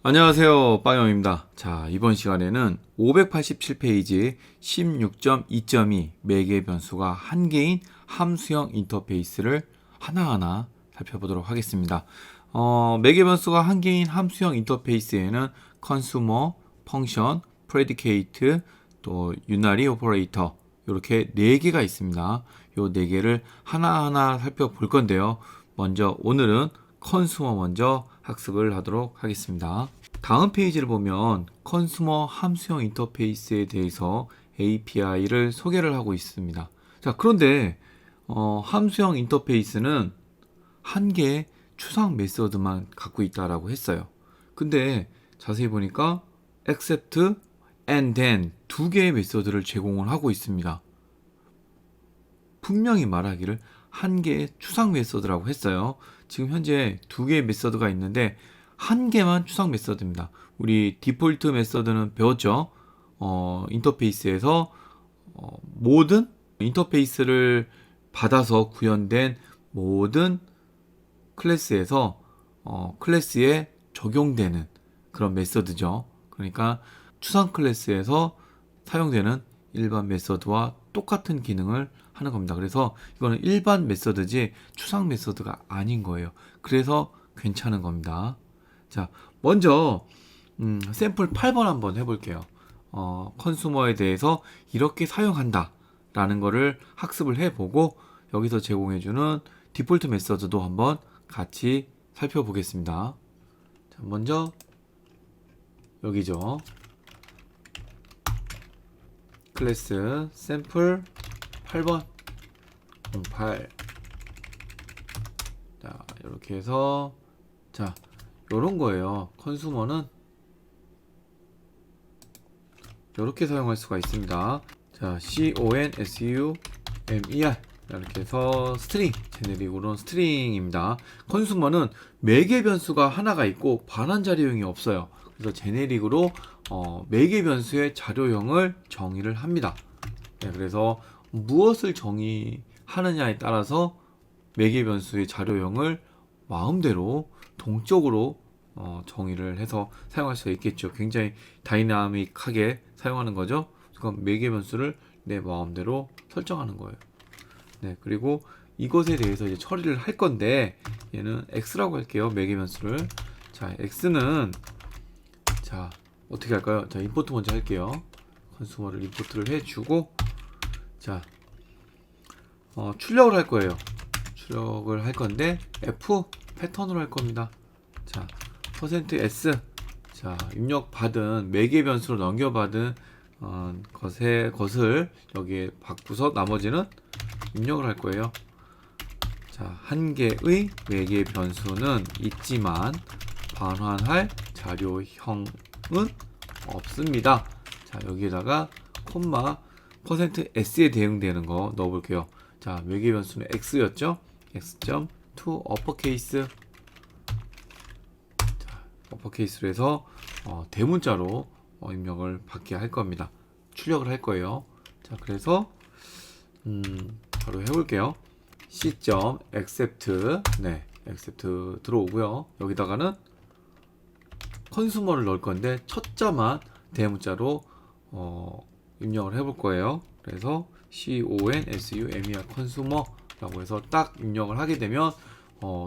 안녕하세요, 빵영입니다. 자, 이번 시간에는 587페이지 16.2.2 매개 변수가 한 개인 함수형 인터페이스를 하나하나 살펴보도록 하겠습니다. 매개 변수가 한 개인 함수형 인터페이스에는 컨슈머, 펑션, 프레디케이트, 또 유나리 오퍼레이터 이렇게 4개가 있습니다. 이 4개를 하나하나 살펴볼 건데요. 먼저 오늘은 컨슈머 먼저 학습을 하도록 하겠습니다. 다음 페이지를 보면 컨슈머 함수형 인터페이스에 대해서 API를 소개를 하고 있습니다. 자, 그런데 함수형 인터페이스는 한 개의 추상 메서드만 갖고 있다라고 했어요. 근데 자세히 보니까 except and then 2개의 메서드를 제공을 하고 있습니다. 분명히 말하기를 한 개의 추상 메서드라고 했어요. 지금 현재 2개의 메서드가 있는데 한 개만 추상 메서드입니다. 우리 디폴트 메서드는 배웠죠. 인터페이스에서 모든 인터페이스를 받아서 구현된 모든 클래스에서 클래스에 적용되는 그런 메서드죠. 그러니까 추상 클래스에서 사용되는 일반 메서드와 똑같은 기능을 하는 겁니다. 그래서 이거는 일반 메서드지 추상 메서드가 아닌 거예요. 그래서 괜찮은 겁니다. 자, 먼저 샘플 8번 한번 해볼게요. 컨슈머에 대해서 이렇게 사용한다 라는 거를 학습을 해보고 여기서 제공해주는 디폴트 메서드도 한번 같이 살펴보겠습니다. 자, 먼저 여기죠. 클래스 샘플 8번 08. 자, 이렇게 해서 자, 요런 거예요. 컨슈머는 이렇게 사용할 수가 있습니다. 자, CONSUMER 이렇게 해서 스트링, 제네릭으로는 스트링입니다. 컨슈머는 매개 변수가 하나가 있고 반환 자료형이 없어요. 그래서 제네릭으로 매개 변수의 자료형을 정의를 합니다. 네, 그래서 무엇을 정의하느냐에 따라서 매개 변수의 자료형을 마음대로 동적으로 정의를 해서 사용할 수 있겠죠. 굉장히 다이나믹하게 사용하는 거죠. 그럼 매개 변수를 내 마음대로 설정하는 거예요. 네, 그리고 이것에 대해서 이제 처리를 할 건데 얘는 x라고 할게요. 매개 변수를. 자, x는 자, 어떻게 할까요? 자, 임포트 먼저 할게요. 컨슈머를 임포트를 해주고 자, 출력을 할 거예요. 출력을 할 건데 f 패턴으로 할 겁니다. 자, %s 자, 입력받은 매개 변수로 넘겨받은 것을 여기에 바꾸서 나머지는 입력을 할 거예요. 자, 한 개의 매개 변수는 있지만 반환할 자료형은 없습니다. 자, 여기에다가 콤마 %s에 대응되는 거 넣어볼게요. 자, 매개 변수는 x였죠? x.to uppercase 자, uppercase로 해서 대문자로 입력을 받게 할 겁니다. 출력을 할 거예요. 자, 그래서 바로 해볼게요. c.accept 네, accept 들어오고요. 여기다가는 컨슈머를 넣을 건데 첫 자만 대문자로 입력을 해볼 거예요. 그래서 CONSUMER 컨슈머라고 해서 딱 입력을 하게 되면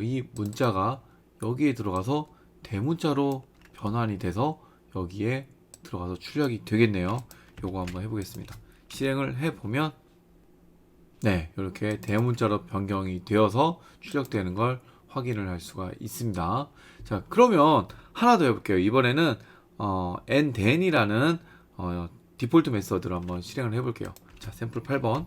이 문자가 여기에 들어가서 대문자로 변환이 돼서 여기에 들어가서 출력이 되겠네요. 요거 한번 해보겠습니다. 실행을 해보면 네, 이렇게 대문자로 변경이 되어서 출력되는 걸 확인을 할 수가 있습니다. 자, 그러면 하나 더 해볼게요. 이번에는 and then이라는 디폴트 메서드를 한번 실행을 해볼게요. 자, 샘플 8번.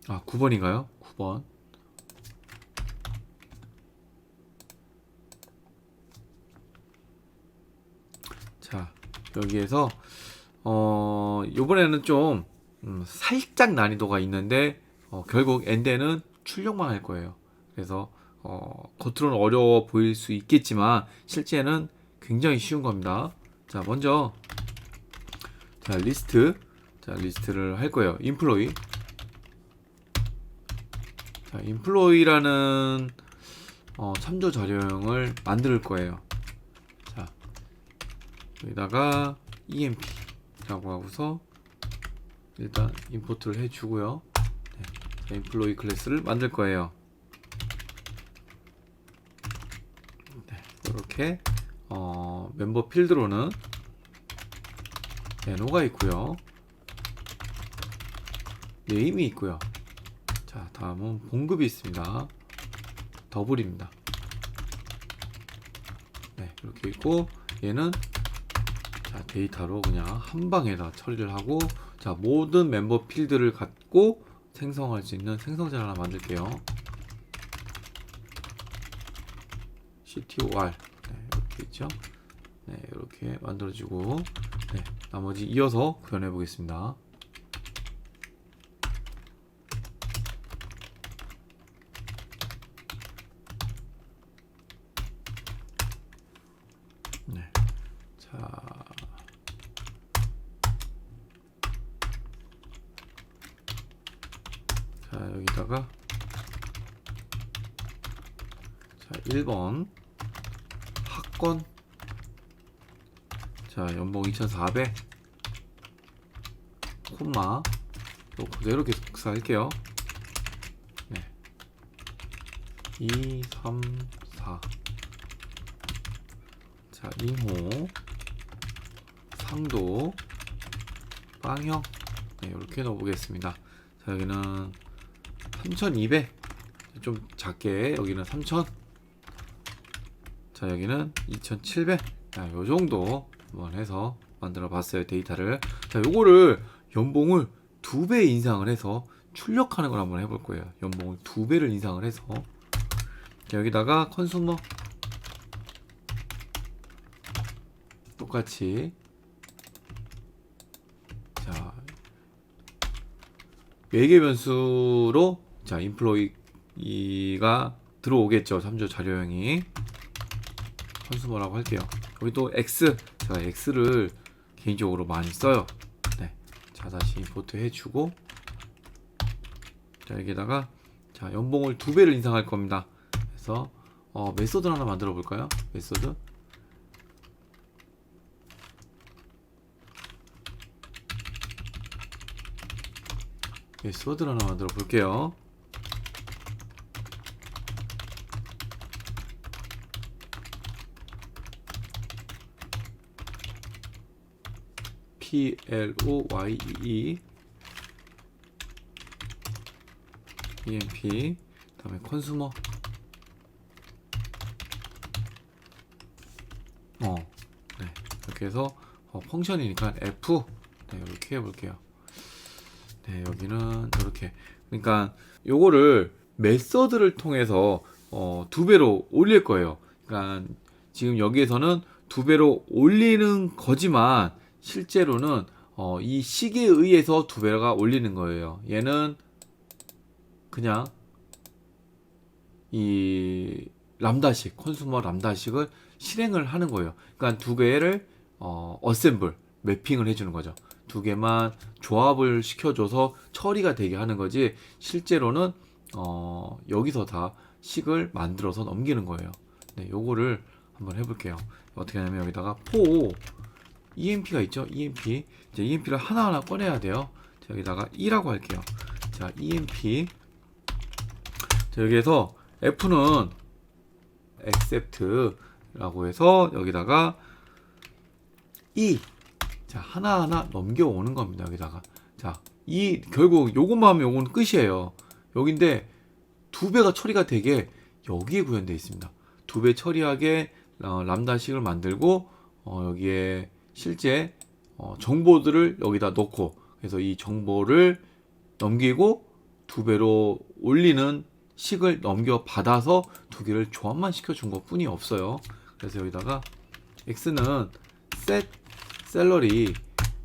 아, 9번인가요? 9번. 자, 여기에서 요번에는 좀 살짝 난이도가 있는데 결국 엔드는 출력만 할 거예요. 그래서 겉으로는 어려워 보일 수 있겠지만 실제는 굉장히 쉬운 겁니다. 자, 먼저 자, 리스트를 할 거예요. 인플로이 자, 인플로이라는 참조 자료형을 만들 거예요. 자, 여기다가 emp라고 하고서 일단 임포트를 해주고요. 네, employee 클래스를 만들 거예요. 네, 이렇게 멤버 필드로는 NO가 있고요. 네임이 있고요. 자, 다음은 봉급이 있습니다. 더블입니다. 네, 이렇게 있고 얘는 자, 데이터로 그냥 한 방에 다 처리를 하고, 자, 모든 멤버 필드를 갖고 생성할 수 있는 생성자를 하나 만들게요. ctor 네, 이렇게 있죠. 네, 이렇게 만들어주고, 네, 나머지 이어서 구현해 보겠습니다. 네, 자, 여기다가 자, 1번 학권, 자, 연봉 2,400 콤마 또 그대로 계속 복사할게요. 네, 2, 3, 4. 자, 인호, 상도, 빵형, 네, 이렇게 넣어보겠습니다. 자, 여기는 3,200, 좀 작게, 여기는 3,000, 자, 여기는 2,700. 자, 요 정도 한번 해서 만들어 봤어요, 데이터를. 자, 요거를 연봉을 2배 인상을 해서 출력하는 걸 한번 해볼 거예요. 연봉을 2배를 인상을 해서. 자, 여기다가 컨슈머 똑같이, 자, 매개 변수로, 자, 인플로이가 들어오겠죠. 참조 자료형이. 컨슈머라고 할게요. 여기 또 X, 제가 X를 개인적으로 많이 써요. 네, 자, 다시 임포트 해주고, 자, 여기다가 자, 연봉을 2배를 인상할 겁니다. 그래서 메소드 하나 만들어 볼까요? 메소드. 메소드를 하나 만들어 볼게요. PLOYE EMP, 다음에 컨슈머, 네, 이렇게 해서 펑션이니까 F, 네, 이렇게 해볼게요. 네, 여기는 이렇게. 그러니까 요거를 메서드를 통해서 2배로 올릴 거예요. 그러니까 지금 여기에서는 2배로 올리는 거지만 실제로는 이 식에 의해서 2배가 올리는 거예요. 얘는 그냥 이 람다식, 컨슈머 람다식을 실행을 하는 거예요. 그러니까 2개를 어셈블, 매핑을 해주는 거죠. 2개만 조합을 시켜줘서 처리가 되게 하는 거지, 실제로는 여기서 다 식을 만들어서 넘기는 거예요. 네, 요거를 한번 해볼게요. 어떻게 하냐면 여기다가 포 EMP가 있죠. EMP. 이제 EMP를 하나하나 꺼내야 돼요. 자, 여기다가 E라고 할게요. 자, EMP. 자, 여기에서 F는 accept라고 해서 여기다가 E. 자, 하나하나 넘겨오는 겁니다. 여기다가. 자, 이 결국 요것만 하면 요거는 끝이에요. 여긴데 2배가 처리가 되게 여기에 구현되어 있습니다. 2배 처리하게 람다식을 만들고 여기에 실제 정보들을 여기다 넣고, 그래서 이 정보를 넘기고 2배로 올리는 식을 넘겨받아서 2개를 조합만 시켜준 것 뿐이 없어요. 그래서 여기다가 X는 set 샐러리,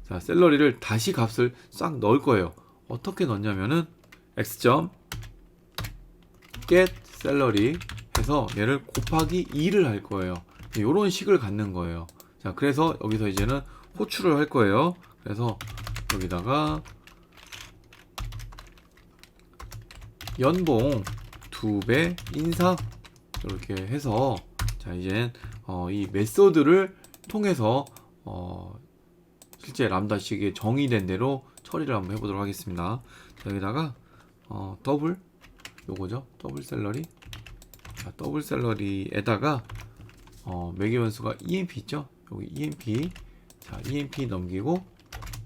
자, 샐러리를 다시 값을 싹 넣을 거예요. 어떻게 넣냐면은 x.get 샐러리 해서 얘를 곱하기 2를 할 거예요. 이런 식을 갖는 거예요. 자, 그래서 여기서 이제는 호출을 할 거예요. 그래서 여기다가 연봉 2배 인상, 이렇게 해서 자 이제 이 메소드를 통해서 실제 람다식의 정의된 대로 처리를 한번 해보도록 하겠습니다. 자, 여기다가 더블 요거죠. 더블 샐러리. 자, 더블 샐러리에다가 매개 변수가 emp 있죠. 여기 emp. 자, emp 넘기고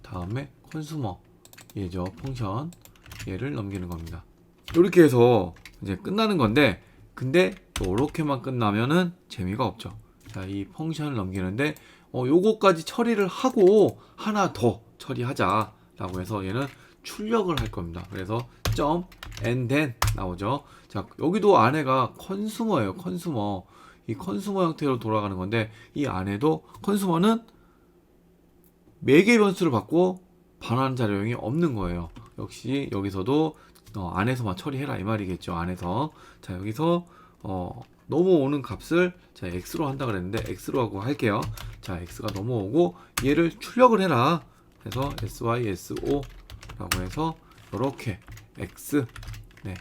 다음에 컨슈머 얘죠. 펑션 얘를 넘기는 겁니다. 이렇게 해서 이제 끝나는 건데, 근데 이렇게만 끝나면은 재미가 없죠. 자, 이 펑션을 넘기는데 요거까지 처리를 하고 하나 더 처리하자라고 해서 얘는 출력을 할 겁니다. 그래서 점 and then 나오죠. 자, 여기도 안에가 컨슈머예요. 컨슈머. 이 컨슈머 형태로 돌아가는 건데, 이 안에도 컨슈머는 매개 변수를 받고 반환 자료형이 없는 거예요. 역시 여기서도 안에서만 처리해라 이 말이겠죠. 안에서. 자, 여기서 넘어오는 값을 자 x로 한다 그랬는데 x로 하고 할게요. 자, x가 넘어오고 얘를 출력을 해라. 그래서 sy so 라고 해서 이렇게 x 네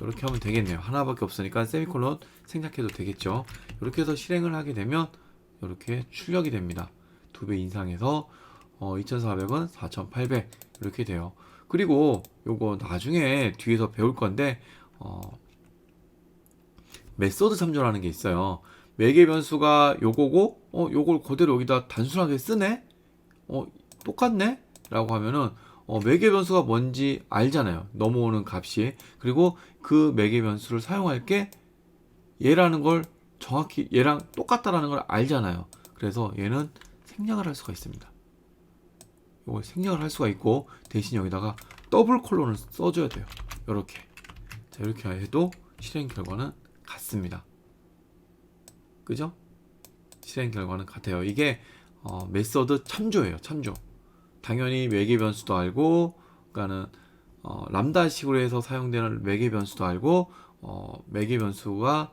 이렇게 하면 되겠네요. 하나밖에 없으니까 세미콜론 생략해도 되겠죠. 이렇게 해서 실행을 하게 되면 이렇게 출력이 됩니다. 2배 인상해서 2400은 4800 이렇게 돼요. 그리고 요거 나중에 뒤에서 배울 건데 메소드 참조라는 게 있어요. 매개 변수가 요거고 요걸 그대로 여기다 단순하게 쓰네? 똑같네? 라고 하면은 매개 변수가 뭔지 알잖아요. 넘어오는 값이. 그리고 그 매개 변수를 사용할 게 얘라는 걸 정확히 얘랑 똑같다라는 걸 알잖아요. 그래서 얘는 생략을 할 수가 있습니다. 이걸 생략을 할 수가 있고, 대신 여기다가 더블 콜론을 써줘야 돼요. 이렇게. 자, 이렇게 해도 실행 결과는 같습니다. 그죠? 실행 결과는 같아요. 이게 메소드 참조예요. 참조. 당연히 매개 변수도 알고, 그러니까는 람다식으로 해서 사용되는 매개 변수도 알고, 매개 변수가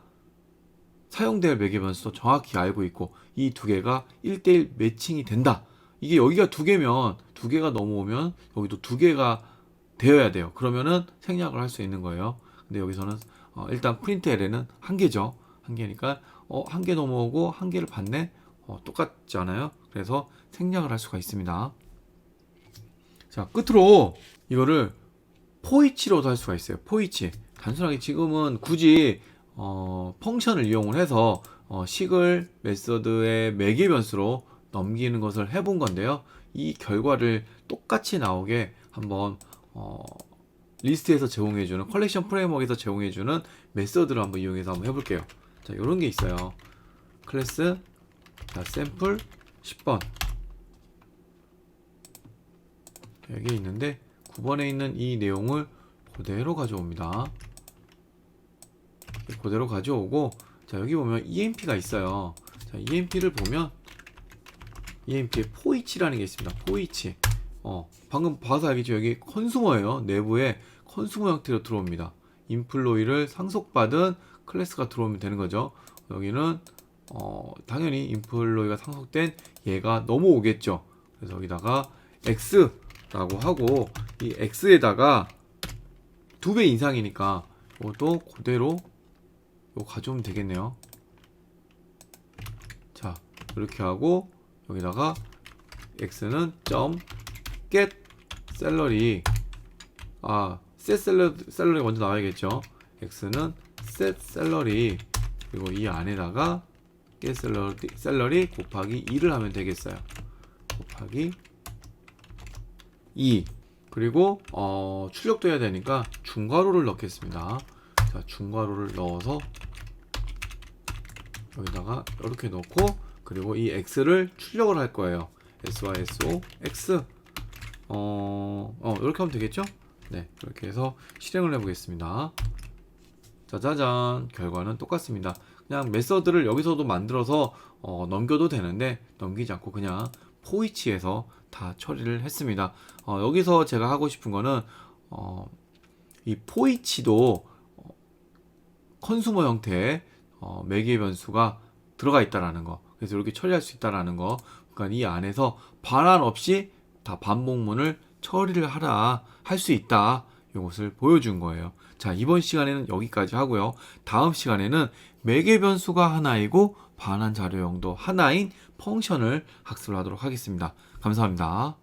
사용될 매개 변수도 정확히 알고 있고, 이 두 개가 1대1 매칭이 된다. 이게 여기가 두 개면, 두 개가 넘어오면 여기도 두 개가 되어야 돼요. 그러면은 생략을 할 수 있는 거예요. 근데 여기서는 일단 프린트 LN은 한 개죠. 한 개니까 한 개 넘어오고 한 개를 받네. 똑같지 않아요? 그래서 생략을 할 수가 있습니다. 자, 끝으로 이거를 포이치로도 할 수가 있어요. 포이치. 단순하게 지금은 굳이 펑션을 이용을 해서 식을 메소드의 매개 변수로 넘기는 것을 해본 건데요. 이 결과를 똑같이 나오게 한번 리스트에서 제공해주는 컬렉션 프레임워크에서 제공해주는 메소드를 한번 이용해서 한번 해볼게요. 자, 이런 게 있어요. 클래스 자 샘플 10번 여기 있는데 9번에 있는 이 내용을 그대로 가져옵니다. 그대로 가져오고, 자 여기 보면 EMP가 있어요. 자 EMP를 보면 EMP에 포이치라는 게 있습니다. 포이치. 방금 봐서 알겠죠? 여기 컨슈머예요. 내부에 컨슈머 형태로 들어옵니다. 인플로이를 상속받은 클래스가 들어오면 되는 거죠. 여기는 당연히 인플로이가 상속된 얘가 넘어오겠죠. 그래서 여기다가 x라고 하고, 이 x에다가 2배 인상이니까 이것도 그대로 이거 가져오면 되겠네요. 자 이렇게 하고 여기다가 x는 점 get salary set salary 먼저 나와야겠죠. x는 set salary, 그리고 이 안에다가 get salary 곱하기 2를 하면 되겠어요. 곱하기 2. 그리고 출력도 해야 되니까 중괄호를 넣겠습니다. 자 중괄호를 넣어서 여기다가 이렇게 넣고, 그리고 이 x를 출력을 할 거예요. syso x 이렇게 하면 되겠죠? 네, 그렇게 해서 실행을 해보겠습니다. 짜자잔, 결과는 똑같습니다. 그냥 메서드를 여기서도 만들어서 넘겨도 되는데 넘기지 않고 그냥 포이치에서 다 처리를 했습니다. 여기서 제가 하고 싶은 거는 이 포이치도 컨슈머 형태의 매개 변수가 들어가 있다라는 거, 그래서 이렇게 처리할 수 있다라는 거. 그러니까 이 안에서 반환 없이 다 반복문을 처리를 하라, 할 수 있다. 이것을 보여준 거예요. 자, 이번 시간에는 여기까지 하고요. 다음 시간에는 매개 변수가 하나이고 반환 자료형도 하나인 펑션을 학습을 하도록 하겠습니다. 감사합니다.